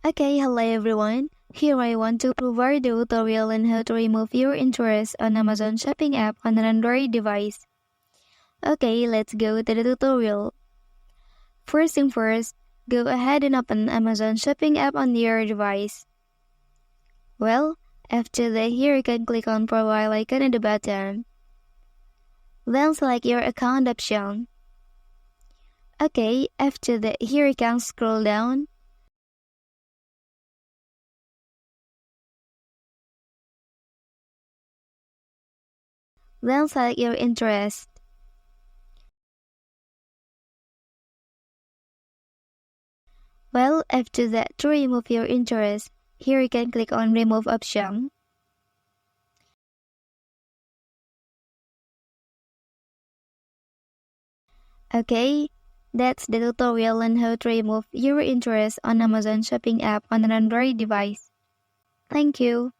Okay, hello everyone. Here I want to provide a tutorial on how to remove your interest on Amazon Shopping app on an Android device. Okay, let's go to the tutorial. First thing first, go ahead and open Amazon Shopping app on your device. Well, after that, here you can click on profile icon at the bottom. Then select your account option. Okay, after that, here you can scroll down. Then select your interest. Well, after that, to remove your interest, here you can click on remove option. Okay, that's the tutorial on how to remove your interest on Amazon Shopping app on an Android device. Thank you.